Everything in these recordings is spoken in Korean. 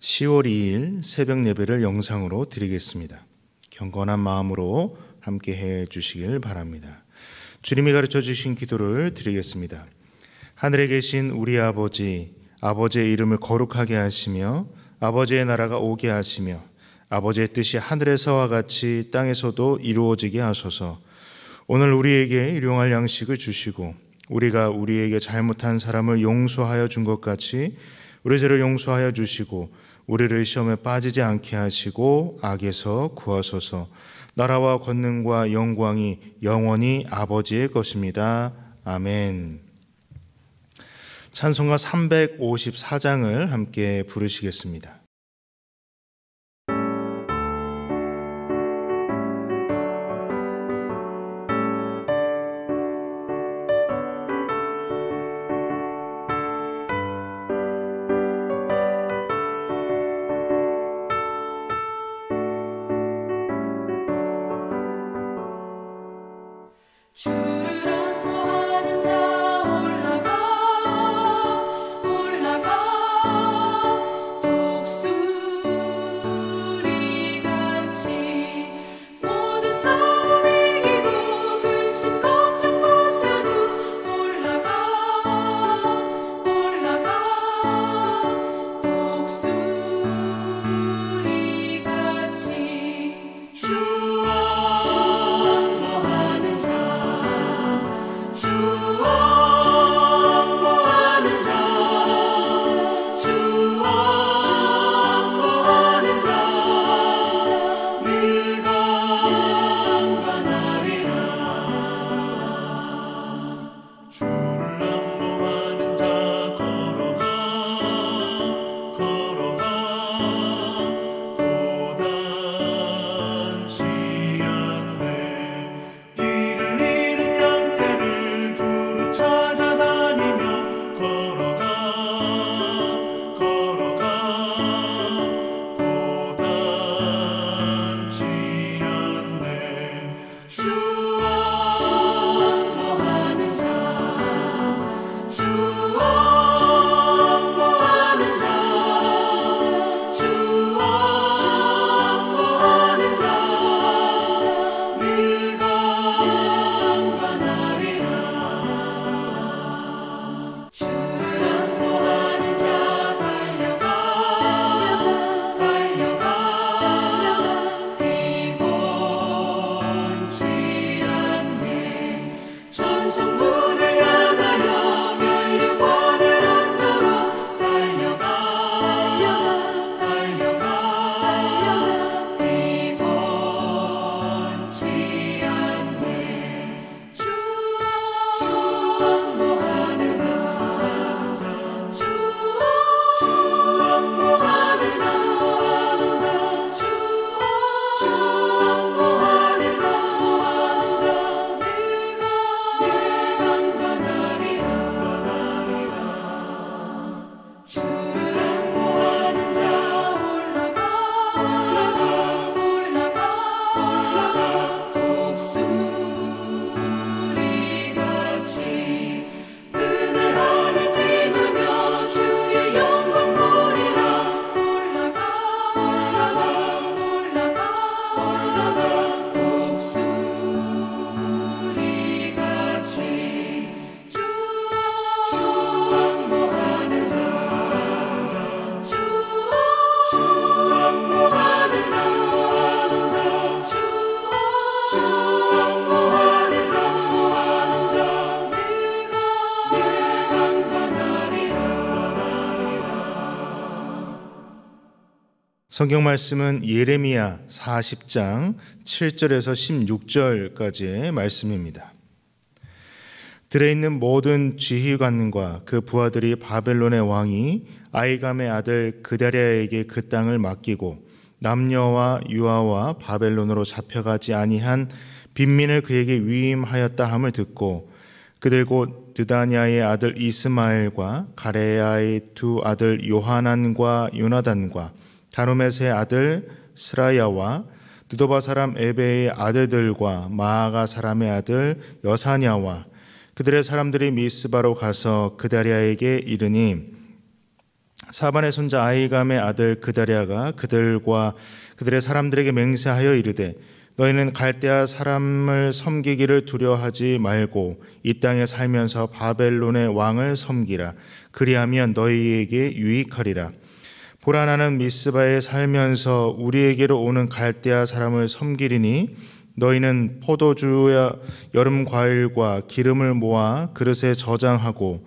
10월 2일 새벽 예배를 영상으로 드리겠습니다. 경건한 마음으로 함께 해 주시길 바랍니다. 주님이 가르쳐 주신 기도를 드리겠습니다. 하늘에 계신 우리 아버지, 아버지의 이름을 거룩하게 하시며 아버지의 나라가 오게 하시며 아버지의 뜻이 하늘에서와 같이 땅에서도 이루어지게 하소서. 오늘 우리에게 일용할 양식을 주시고 우리가 우리에게 잘못한 사람을 용서하여 준 것 같이 우리 죄를 용서하여 주시고 우리를 시험에 빠지지 않게 하시고 악에서 구하소서. 나라와 권능과 영광이 영원히 아버지의 것입니다. 아멘. 찬송가 354장을 함께 부르시겠습니다. 성경 말씀은 예레미야 40장 7절에서 16절까지의 말씀입니다. 들에 있는 모든 지휘관과 그 부하들이 바벨론의 왕이 아히감의 아들 그다랴에게 그 땅을 맡기고 남녀와 유아와 바벨론으로 잡혀가지 아니한 빈민을 그에게 위임하였다 함을 듣고 그들 곧 느다냐의 아들 이스마엘과 가레야의 두 아들 요하난과 요나단과 다루메스의 아들 스라야와 느도바 사람 에베의 아들들과 마아가 사람의 아들 여사냐와 그들의 사람들이 미스바로 가서 그다랴에게 이르니 사반의 손자 아히감의 아들 그다랴가 그들과 그들의 사람들에게 맹세하여 이르되 너희는 갈대아 사람을 섬기기를 두려워하지 말고 이 땅에 살면서 바벨론의 왕을 섬기라. 그리하면 너희에게 유익하리라. 보라, 나는 미스바에 살면서 우리에게로 오는 갈대아 사람을 섬기리니 너희는 포도주와 여름 과일과 기름을 모아 그릇에 저장하고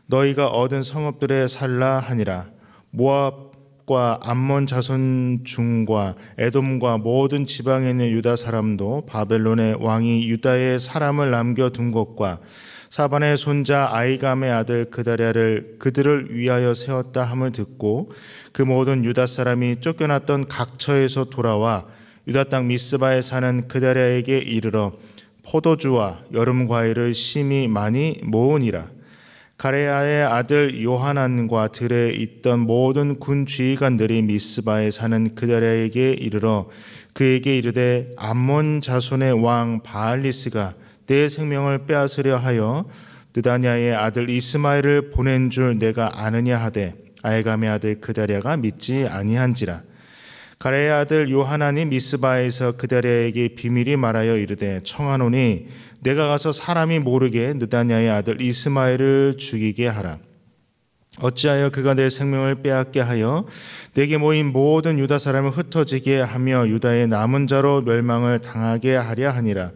너희가 얻은 성읍들에 살라 하니라. 모압과 암몬 자손 중과 에돔과 모든 지방에 있는 유다 사람도 바벨론의 왕이 유다의 사람을 남겨둔 것과 사반의 손자 아히감의 아들 그다랴를 그들을 위하여 세웠다 함을 듣고 그 모든 유다 사람이 쫓겨났던 각처에서 돌아와 유다 땅 미스바에 사는 그다랴에게 이르러 포도주와 여름 과일을 심히 많이 모으니라. 가레야의 아들 요하난과 들에 있던 모든 군 지휘관들이 미스바에 사는 그다랴에게 이르러 그에게 이르되 암몬 자손의 왕 바알리스가 내 생명을 빼앗으려 하여 느다냐의 아들 이스마엘을 보낸 줄 내가 아느냐 하되 아히감의 아들 그다랴가 믿지 아니한지라. 가레야의 아들 요하난이 미스바에서 그다랴에게 비밀이 말하여 이르되 청하노니 내가 가서 사람이 모르게 느다냐의 아들 이스마엘을 죽이게 하라. 어찌하여 그가 내 생명을 빼앗게 하여 내게 모인 모든 유다 사람을 흩어지게 하며 유다의 남은 자로 멸망을 당하게 하려 하니라.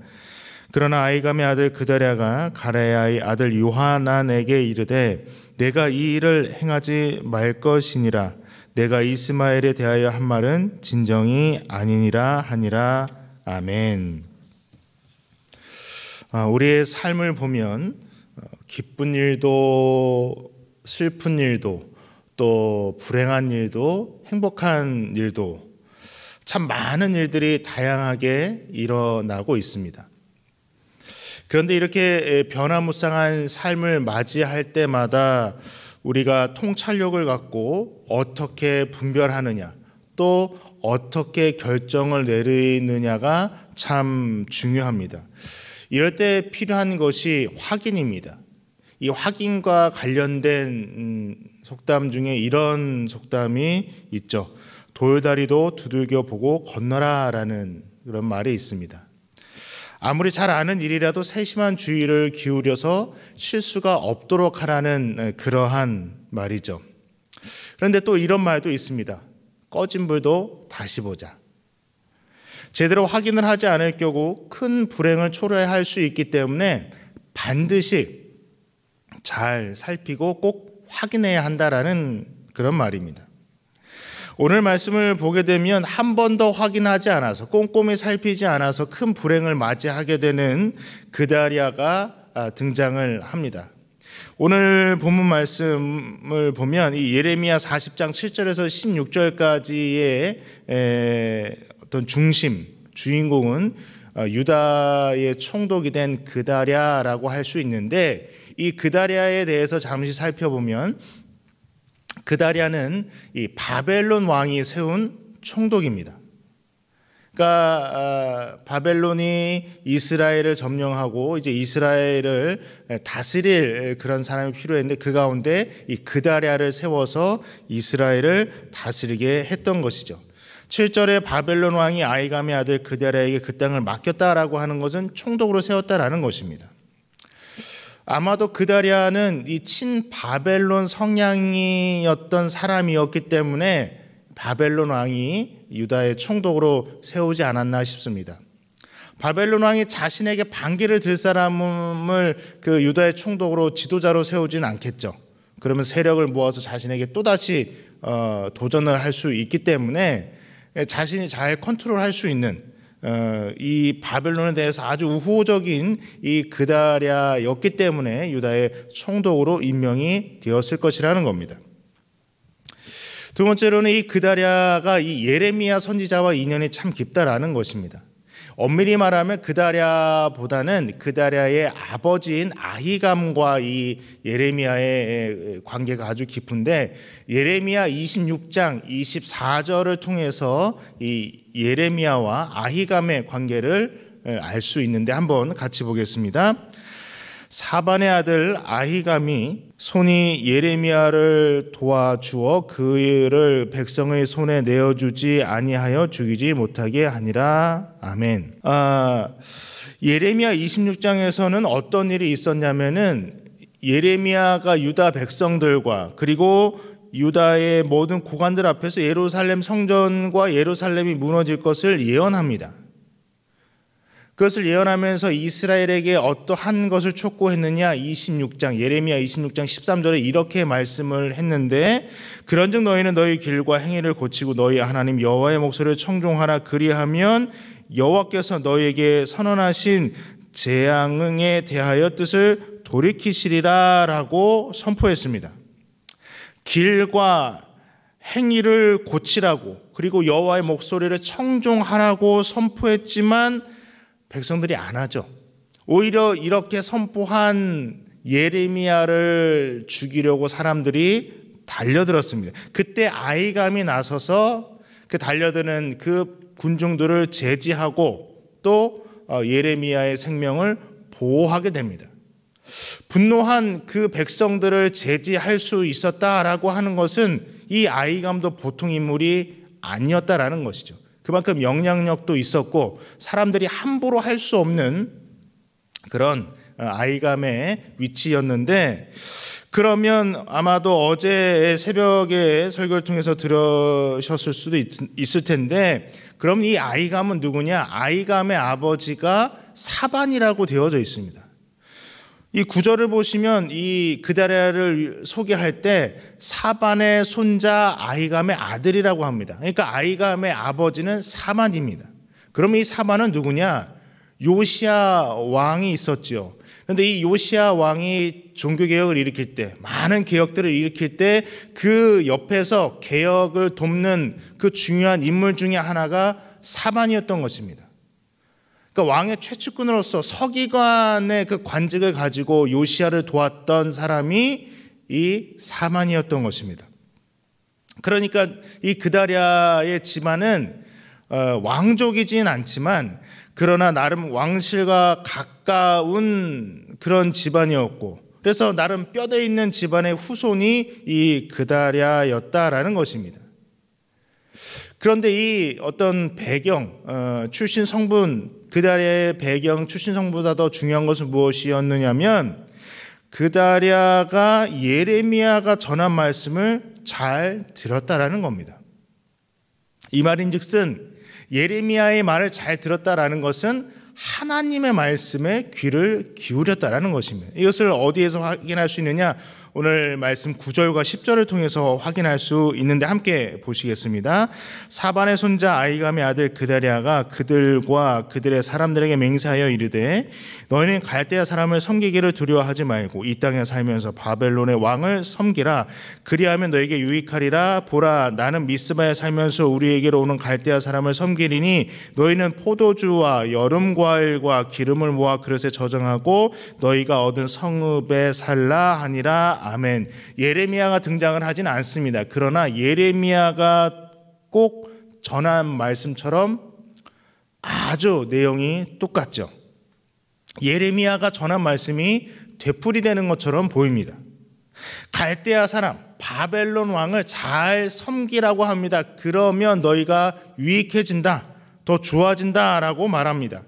그러나 아히감의 아들 그다랴가 가레야의 아들 요하난에게 이르되 내가 이 일을 행하지 말 것이니라. 내가 이스마엘에 대하여 한 말은 진정이 아니니라 하니라. 아멘. 우리의 삶을 보면 기쁜 일도 슬픈 일도 또 불행한 일도 행복한 일도 참 많은 일들이 다양하게 일어나고 있습니다. 그런데 이렇게 변화무쌍한 삶을 맞이할 때마다 우리가 통찰력을 갖고 어떻게 분별하느냐 또 어떻게 결정을 내리느냐가 참 중요합니다. 이럴 때 필요한 것이 확인입니다. 이 확인과 관련된 속담 중에 이런 속담이 있죠. 돌다리도 두들겨 보고 건너라라는 그런 말이 있습니다. 아무리 잘 아는 일이라도 세심한 주의를 기울여서 실수가 없도록 하라는 그러한 말이죠. 그런데 또 이런 말도 있습니다. 꺼진 불도 다시 보자. 제대로 확인을 하지 않을 경우 큰 불행을 초래할 수 있기 때문에 반드시 잘 살피고 꼭 확인해야 한다라는 그런 말입니다. 오늘 말씀을 보게 되면 한 번 더 확인하지 않아서 꼼꼼히 살피지 않아서 큰 불행을 맞이하게 되는 그다랴가 등장을 합니다. 오늘 본문 말씀을 보면 이 예레미야 40장 7절에서 16절까지의 어떤 주인공은 유다의 총독이 된 그다랴라고 할 수 있는데 이 그다랴에 대해서 잠시 살펴보면 그다랴는 이 바벨론 왕이 세운 총독입니다. 그러니까 바벨론이 이스라엘을 점령하고 이제 이스라엘을 다스릴 그런 사람이 필요했는데 그 가운데 이 그다랴를 세워서 이스라엘을 다스리게 했던 것이죠. 7절에 바벨론 왕이 아히감의 아들 그다랴에게 그 땅을 맡겼다라고 하는 것은 총독으로 세웠다라는 것입니다. 아마도 그다랴는 이 친바벨론 성향이었던 사람이었기 때문에 바벨론 왕이 유다의 총독으로 세우지 않았나 싶습니다. 바벨론 왕이 자신에게 반기를 들 사람을 그 유다의 총독으로 지도자로 세우지는 않겠죠. 그러면 세력을 모아서 자신에게 또다시 도전을 할 수 있기 때문에 자신이 잘 컨트롤할 수 있는 이 바벨론에 대해서 아주 우호적인 이 그다랴였기 때문에 유다의 총독으로 임명이 되었을 것이라는 겁니다. 두 번째로는 이 그다랴가 이 예레미야 선지자와 인연이 참 깊다라는 것입니다. 엄밀히 말하면 그다랴보다는 그다랴의 아버지인 아히감과 이 예레미야의 관계가 아주 깊은데 예레미야 26장 24절을 통해서 이 예레미야와 아히감의 관계를 알 수 있는데 한번 같이 보겠습니다. 사반의 아들 아히감이 손이 예레미야를 도와주어 그를 백성의 손에 내어주지 아니하여 죽이지 못하게 하니라. 아멘. 예레미야 26장에서는 어떤 일이 있었냐면은 예레미야가 유다 백성들과 그리고 유다의 모든 고관들 앞에서 예루살렘 성전과 예루살렘이 무너질 것을 예언합니다. 그것을 예언하면서 이스라엘에게 어떠한 것을 촉구했느냐, 26장 예레미야 26장 13절에 이렇게 말씀을 했는데, 그런즉 너희는 너희 길과 행위를 고치고 너희 하나님 여호와의 목소리를 청종하라. 그리하면 여호와께서 너희에게 선언하신 재앙에 대하여 뜻을 돌이키시리라 라고 선포했습니다. 길과 행위를 고치라고, 그리고 여호와의 목소리를 청종하라고 선포했지만 백성들이 안 하죠. 오히려 이렇게 선포한 예레미야를 죽이려고 사람들이 달려들었습니다. 그때 아히감이 나서서 그 달려드는 그 군중들을 제지하고 또 예레미야의 생명을 보호하게 됩니다. 분노한 그 백성들을 제지할 수 있었다라고 하는 것은 이 아히감도 보통 인물이 아니었다라는 것이죠. 그만큼 영향력도 있었고 사람들이 함부로 할 수 없는 그런 아히감의 위치였는데, 그러면 아마도 어제 새벽에 설교를 통해서 들으셨을 수도 있을 텐데, 그럼 이 아히감은 누구냐? 아히감의 아버지가 사반이라고 되어져 있습니다. 이 구절을 보시면 이 그다랴를 소개할 때 사반의 손자 아히감의 아들이라고 합니다. 그러니까 아히감의 아버지는 사반입니다. 그럼 이 사반은 누구냐? 요시야 왕이 있었죠. 그런데 이 요시야 왕이 종교개혁을 일으킬 때, 많은 개혁들을 일으킬 때 그 옆에서 개혁을 돕는 그 중요한 인물 중에 하나가 사반이었던 것입니다. 그러니까 왕의 최측근으로서 서기관의 그 관직을 가지고 요시야를 도왔던 사람이 이 사반이었던 것입니다. 그러니까 이 그다랴의 집안은 왕족이진 않지만 그러나 나름 왕실과 가까운 그런 집안이었고, 그래서 나름 뼈대 있는 집안의 후손이 이 그다랴였다라는 것입니다. 그런데 이 어떤 배경, 출신 성분, 그다랴의 배경, 출신 성분보다 더 중요한 것은 무엇이었느냐면 그다랴가 예레미야가 전한 말씀을 잘 들었다라는 겁니다. 이 말인즉슨 예레미야의 말을 잘 들었다라는 것은 하나님의 말씀에 귀를 기울였다라는 것입니다. 이것을 어디에서 확인할 수 있느냐? 오늘 말씀 9절과 10절을 통해서 확인할 수 있는데 함께 보시겠습니다. 사반의 손자 아히감의 아들 그다랴가 그들과 그들의 사람들에게 맹세하여 이르되 너희는 갈대아 사람을 섬기기를 두려워하지 말고 이 땅에 살면서 바벨론의 왕을 섬기라. 그리하면 너에게 유익하리라. 보라, 나는 미스바에 살면서 우리에게로 오는 갈대아 사람을 섬기리니 너희는 포도주와 여름과일과 기름을 모아 그릇에 저장하고 너희가 얻은 성읍에 살라 하니라. 아멘. 예레미야가 등장을 하진 않습니다. 그러나 예레미야가 꼭 전한 말씀처럼 아주 내용이 똑같죠. 예레미야가 전한 말씀이 되풀이되는 것처럼 보입니다. 갈대아 사람 바벨론 왕을 잘 섬기라고 합니다. 그러면 너희가 유익해진다, 더 좋아진다라고 말합니다.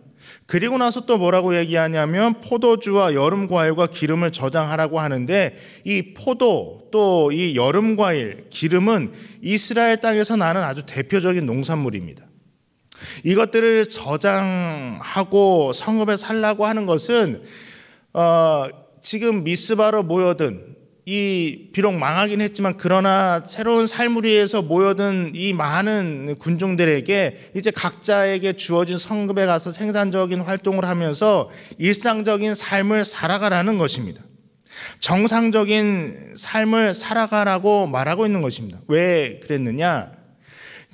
그리고 나서 또 뭐라고 얘기하냐면 포도주와 여름과일과 기름을 저장하라고 하는데, 이 포도 또 이 여름과일, 기름은 이스라엘 땅에서 나는 아주 대표적인 농산물입니다. 이것들을 저장하고 성읍에 살라고 하는 것은 지금 미스바로 모여든 이 비록 망하긴 했지만 그러나 새로운 삶을 위해서 모여든 이 많은 군중들에게 이제 각자에게 주어진 성읍에 가서 생산적인 활동을 하면서 일상적인 삶을 살아가라는 것입니다. 정상적인 삶을 살아가라고 말하고 있는 것입니다. 왜 그랬느냐?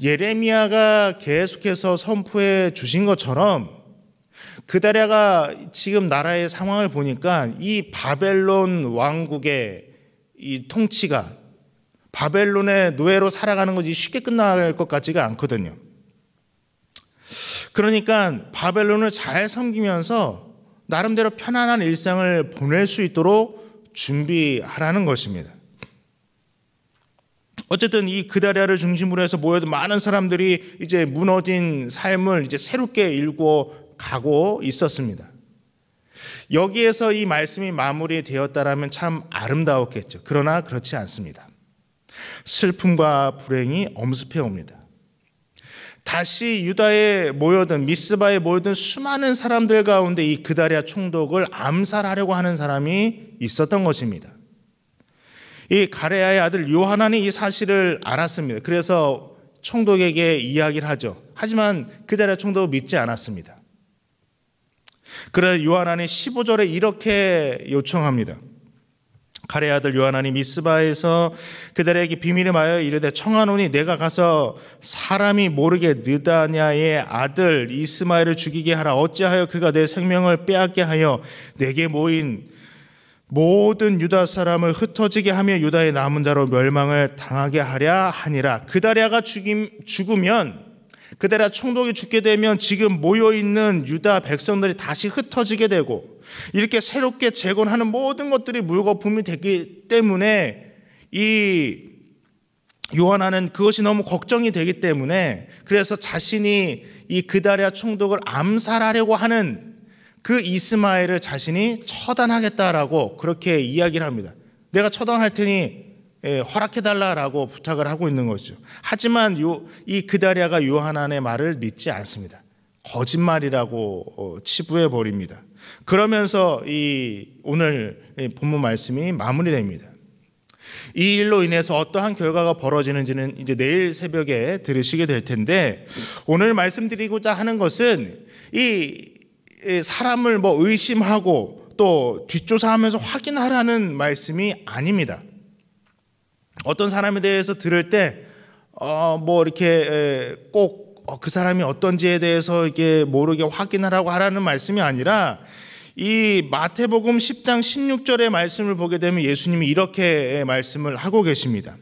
예레미야가 계속해서 선포해 주신 것처럼 그다랴가 지금 나라의 상황을 보니까 이 바벨론 왕국의 이 통치가 바벨론의 노예로 살아가는 것이 쉽게 끝날 것 같지가 않거든요. 그러니까 바벨론을 잘 섬기면서 나름대로 편안한 일상을 보낼 수 있도록 준비하라는 것입니다. 어쨌든 이 그다랴를 중심으로 해서 모여든 많은 사람들이 이제 무너진 삶을 이제 새롭게 일구어 가고 있었습니다. 여기에서 이 말씀이 마무리되었다라면 참 아름다웠겠죠. 그러나 그렇지 않습니다. 슬픔과 불행이 엄습해 옵니다. 다시 유다에 모여든, 미스바에 모여든 수많은 사람들 가운데 이 그다랴 총독을 암살하려고 하는 사람이 있었던 것입니다. 이 가레야의 아들 요하난이 이 사실을 알았습니다. 그래서 총독에게 이야기를 하죠. 하지만 그다랴 총독은 믿지 않았습니다. 그래서 요하난이 15절에 이렇게 요청합니다. 가레야의 아들 요하난이 미스바에서 그다랴에게 비밀을 말하여 이르되 청하노니 내가 가서 사람이 모르게 느다냐의 아들 이스마엘을 죽이게 하라. 어찌하여 그가 내 생명을 빼앗게 하여 내게 모인 모든 유다 사람을 흩어지게 하며 유다의 남은 자로 멸망을 당하게 하랴 하니라. 그다랴가 죽으면, 그다랴 총독이 죽게 되면 지금 모여있는 유다 백성들이 다시 흩어지게 되고 이렇게 새롭게 재건하는 모든 것들이 물거품이 되기 때문에 이 요하나는 그것이 너무 걱정이 되기 때문에 그래서 자신이 이 그다랴 총독을 암살하려고 하는 그 이스마엘을 자신이 처단하겠다라고 그렇게 이야기를 합니다. 내가 처단할 테니 허락해달라라고 부탁을 하고 있는 거죠. 하지만 이 그다랴가 요하난의 말을 믿지 않습니다. 거짓말이라고 치부해 버립니다. 그러면서 이 오늘 본문 말씀이 마무리됩니다. 이 일로 인해서 어떠한 결과가 벌어지는지는 이제 내일 새벽에 들으시게 될 텐데, 오늘 말씀드리고자 하는 것은 이 사람을 뭐 의심하고 또 뒷조사하면서 확인하라는 말씀이 아닙니다. 어떤 사람에 대해서 들을 때 뭐 이렇게 꼭 그 사람이 어떤지에 대해서 이렇게 모르게 확인하라고 하라는 말씀이 아니라, 이 마태복음 10장 16절의 말씀을 보게 되면 예수님이 이렇게 말씀을 하고 계십니다.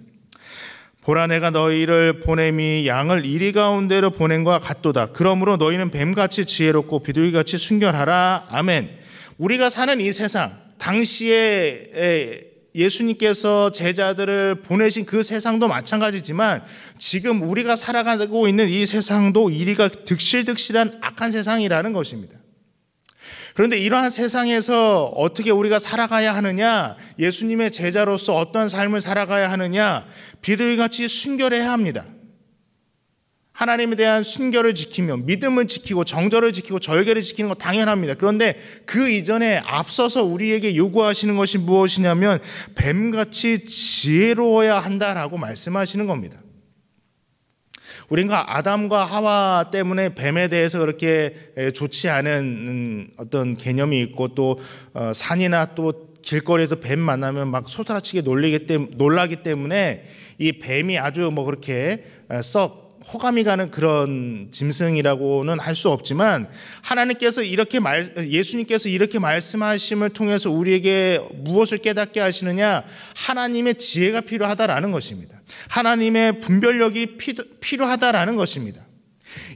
보라, 내가 너희를 보냄이 양을 이리 가운데로 보낸 것과 같도다. 그러므로 너희는 뱀같이 지혜롭고 비둘기같이 순결하라. 아멘. 우리가 사는 이 세상, 당시에 예수님께서 제자들을 보내신 그 세상도 마찬가지지만 지금 우리가 살아가고 있는 이 세상도 이리가 득실득실한 악한 세상이라는 것입니다. 그런데 이러한 세상에서 어떻게 우리가 살아가야 하느냐, 예수님의 제자로서 어떤 삶을 살아가야 하느냐, 비둘기같이 순결해야 합니다. 하나님에 대한 순결을 지키며 믿음을 지키고 정절을 지키고 절개를 지키는 거 당연합니다. 그런데 그 이전에 앞서서 우리에게 요구하시는 것이 무엇이냐면 뱀같이 지혜로워야 한다라고 말씀하시는 겁니다. 우리가 아담과 하와 때문에 뱀에 대해서 그렇게 좋지 않은 어떤 개념이 있고, 또 산이나 또 길거리에서 뱀 만나면 막 소스라치게 놀라기 때문에 이 뱀이 아주 뭐 그렇게 썩 호감이 가는 그런 짐승이라고는 할 수 없지만, 하나님께서 예수님께서 이렇게 말씀하심을 통해서 우리에게 무엇을 깨닫게 하시느냐, 하나님의 지혜가 필요하다라는 것입니다. 하나님의 분별력이 필요하다라는 것입니다.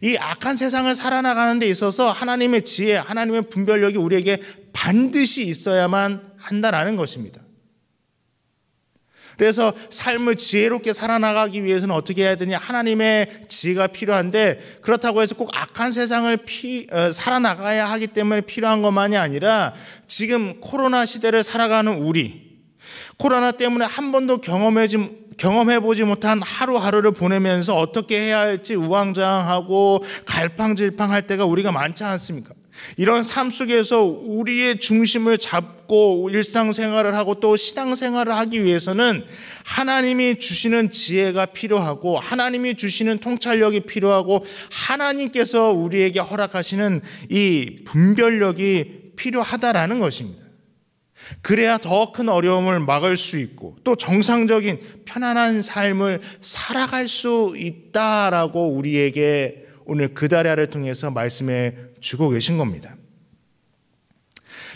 이 악한 세상을 살아나가는 데 있어서 하나님의 지혜, 하나님의 분별력이 우리에게 반드시 있어야만 한다라는 것입니다. 그래서 삶을 지혜롭게 살아나가기 위해서는 어떻게 해야 되냐, 하나님의 지혜가 필요한데, 그렇다고 해서 꼭 악한 세상을 살아나가야 하기 때문에 필요한 것만이 아니라, 지금 코로나 시대를 살아가는 우리, 코로나 때문에 한 번도 경험해보지 못한 하루하루를 보내면서 어떻게 해야 할지 우왕좌왕하고 갈팡질팡할 때가 우리가 많지 않습니까? 이런 삶 속에서 우리의 중심을 잡고 일상생활을 하고 또 신앙생활을 하기 위해서는 하나님이 주시는 지혜가 필요하고, 하나님이 주시는 통찰력이 필요하고, 하나님께서 우리에게 허락하시는 이 분별력이 필요하다라는 것입니다. 그래야 더 큰 어려움을 막을 수 있고 또 정상적인 편안한 삶을 살아갈 수 있다라고 우리에게 오늘 그다랴를 통해서 말씀해 주고 계신 겁니다.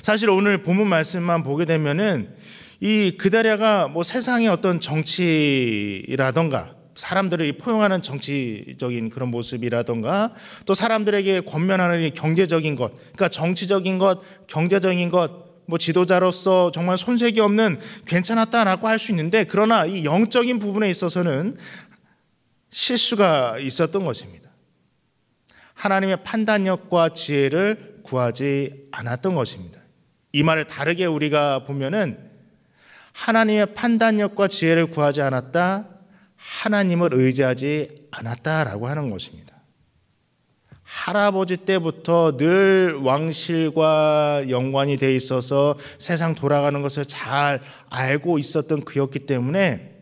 사실 오늘 본문 말씀만 보게 되면은 이 그다랴가 뭐 세상의 어떤 정치라던가 사람들을 포용하는 정치적인 그런 모습이라던가 또 사람들에게 권면하는 이 경제적인 것, 그러니까 정치적인 것, 경제적인 것, 뭐 지도자로서 정말 손색이 없는 괜찮았다라고 할 수 있는데, 그러나 이 영적인 부분에 있어서는 실수가 있었던 것입니다. 하나님의 판단력과 지혜를 구하지 않았던 것입니다. 이 말을 다르게 우리가 보면은 하나님의 판단력과 지혜를 구하지 않았다, 하나님을 의지하지 않았다라고 하는 것입니다. 할아버지 때부터 늘 왕실과 연관이 돼 있어서 세상 돌아가는 것을 잘 알고 있었던 그였기 때문에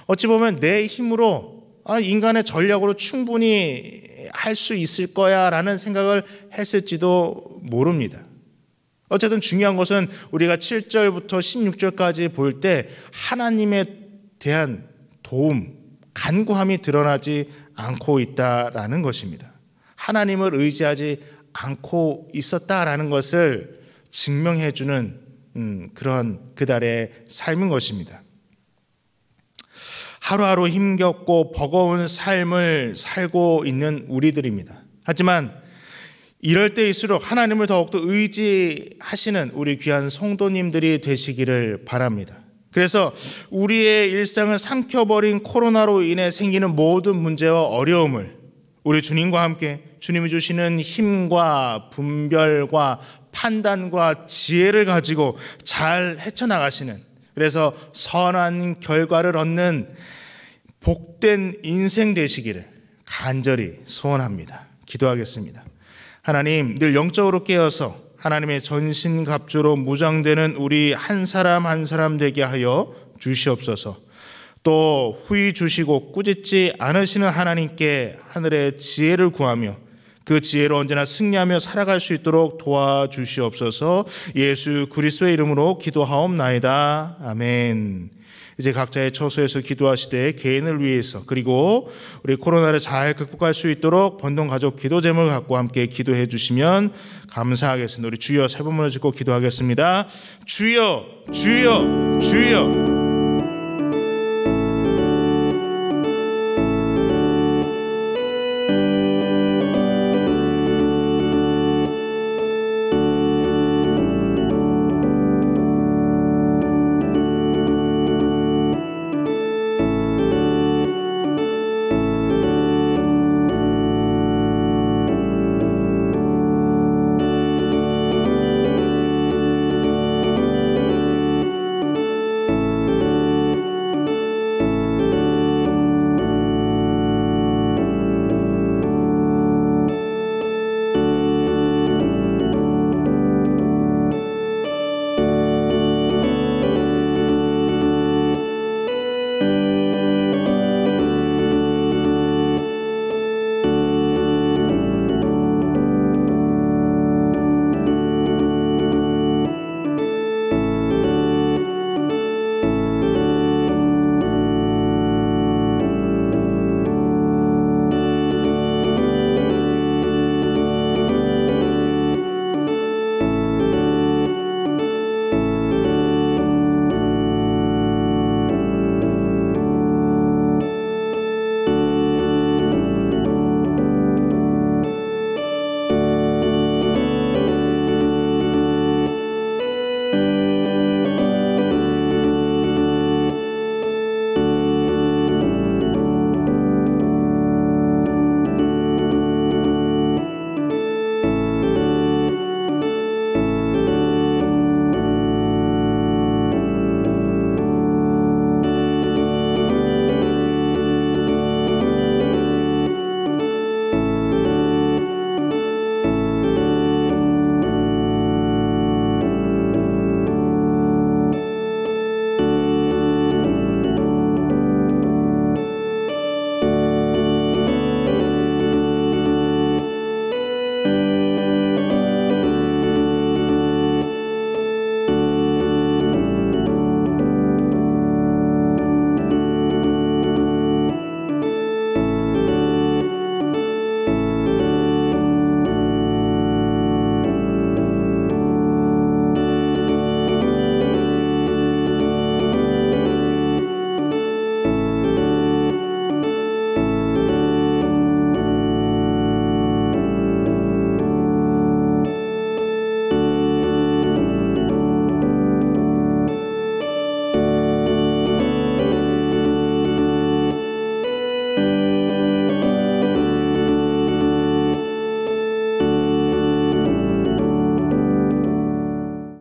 어찌 보면 내 힘으로 인간의 전략으로 충분히 할 수 있을 거야 라는 생각을 했을지도 모릅니다. 어쨌든 중요한 것은 우리가 7절부터 16절까지 볼 때 하나님에 대한 도움, 간구함이 드러나지 않고 있다라는 것입니다. 하나님을 의지하지 않고 있었다라는 것을 증명해 주는 그런 그달의 삶인 것입니다. 하루하루 힘겹고 버거운 삶을 살고 있는 우리들입니다. 하지만 이럴 때일수록 하나님을 더욱더 의지하시는 우리 귀한 성도님들이 되시기를 바랍니다. 그래서 우리의 일상을 삼켜버린 코로나로 인해 생기는 모든 문제와 어려움을 우리 주님과 함께 주님이 주시는 힘과 분별과 판단과 지혜를 가지고 잘 헤쳐나가시는, 그래서 선한 결과를 얻는 복된 인생 되시기를 간절히 소원합니다. 기도하겠습니다. 하나님, 늘 영적으로 깨어서 하나님의 전신갑주로 무장되는 우리 한 사람 한 사람 되게 하여 주시옵소서. 또 후히 주시고 꾸짖지 않으시는 하나님께 하늘의 지혜를 구하며 그 지혜로 언제나 승리하며 살아갈 수 있도록 도와주시옵소서. 예수 그리스도의 이름으로 기도하옵나이다. 아멘. 이제 각자의 처소에서 기도하시되 개인을 위해서 그리고 우리 코로나를 잘 극복할 수 있도록 번동 가족 기도 제목을 갖고 함께 기도해 주시면 감사하겠습니다. 우리 주여 세 번만을 짓고 기도하겠습니다. 주여, 주여, 주여.